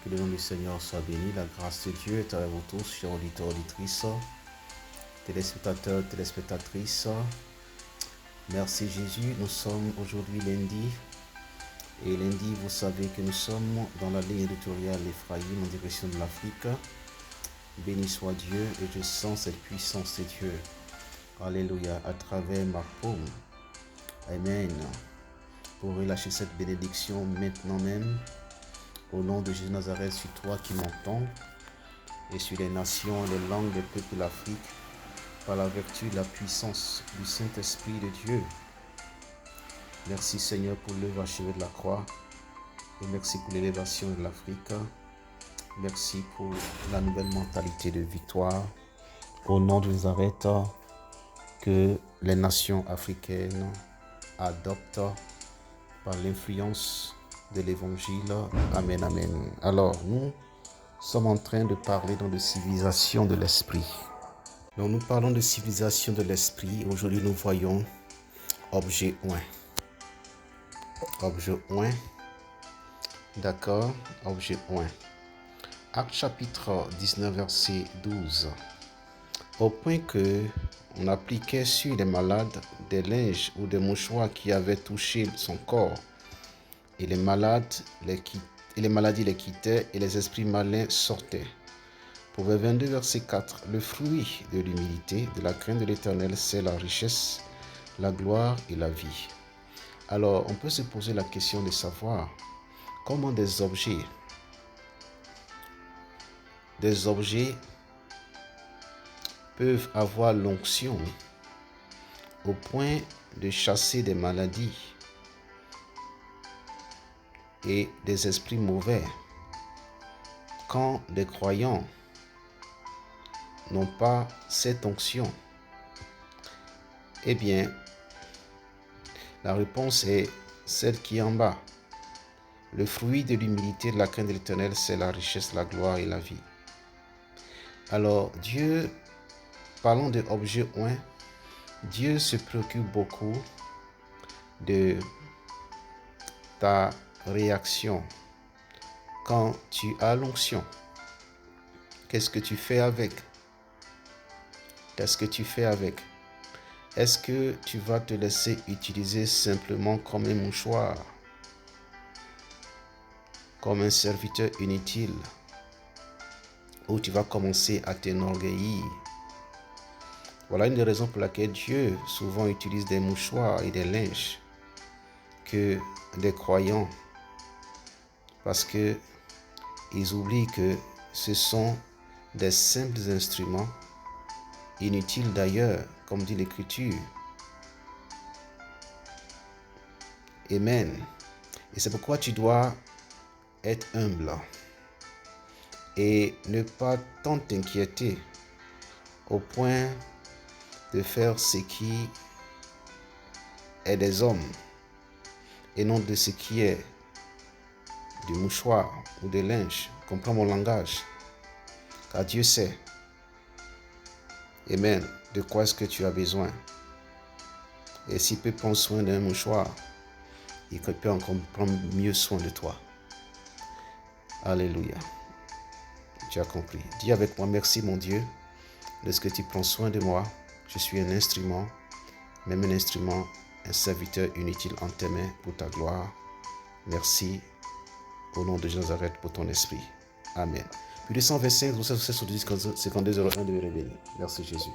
Que le nom du Seigneur soit béni. La grâce de Dieu est avec vous tous, chers auditeurs, auditrices, téléspectateurs, téléspectatrices. Merci Jésus. Nous sommes aujourd'hui lundi. Et lundi, vous savez que nous sommes dans la ligne éditoriale Ephraïm en direction de l'Afrique. Béni soit Dieu et je sens cette puissance de Dieu. Alléluia. À travers ma paume. Amen. Pour relâcher cette bénédiction maintenant même. Au nom de Jésus Nazareth, sur toi qui m'entends, et sur les nations, les langues, les peuples de l'Afrique, par la vertu de la puissance du Saint-Esprit de Dieu. Merci Seigneur pour l'œuvre achevée de la croix, et merci pour l'élévation de l'Afrique. Merci pour la nouvelle mentalité de victoire. Au nom de Nazareth, que les nations africaines adoptent par l'influence de l'évangile. Amen, amen. Alors, nous sommes en train de parler de civilisation de l'esprit. Donc, nous parlons de civilisation de l'esprit. Aujourd'hui, nous voyons objet 1. Objet 1. D'accord, objet 1. Acte chapitre 19, verset 12. Au point que on appliquait sur les malades des linges ou des mouchoirs qui avaient touché son corps. Et les maladies les quittaient et les esprits malins sortaient. Proverbe 22, verset 4. Le fruit de l'humilité, de la crainte de l'Éternel, c'est la richesse, la gloire et la vie. Alors, on peut se poser la question de savoir comment des objets peuvent avoir l'onction au point de chasser des maladies et des esprits mauvais, quand des croyants n'ont pas cette onction. Eh bien, la réponse est celle qui est en bas. Le fruit de l'humilité, de la crainte de l'Éternel, c'est la richesse, la gloire et la vie. Alors, Dieu, parlons de objet 1, Dieu se préoccupe beaucoup de ta réaction quand tu as l'onction. Qu'est-ce que tu fais avec? Qu'est-ce que tu fais avec? Est-ce que tu vas te laisser utiliser simplement comme un mouchoir, comme un serviteur inutile, ou tu vas commencer à t'enorgueillir? Voilà une des raisons pour laquelle Dieu souvent utilise des mouchoirs et des linges que des croyants, parce que ils oublient que ce sont des simples instruments, inutiles d'ailleurs, comme dit l'Écriture. Amen. Et c'est pourquoi tu dois être humble et ne pas tant t'inquiéter au point de faire ce qui est des hommes et non de ce qui est du mouchoir ou de linge. Comprends mon langage, car Dieu sait, amen, de quoi est-ce que tu as besoin. Et s'il peut prendre soin d'un mouchoir, il peut encore prendre mieux soin de toi. Alléluia. Tu as compris. Dis avec moi, merci mon Dieu, de ce que tu prends soin de moi. Je suis un instrument, même un instrument, un serviteur inutile en tes mains pour ta gloire. Merci au nom de Nazareth pour ton esprit. Amen. Puis 225, 52, 01 de béni. Merci Jésus.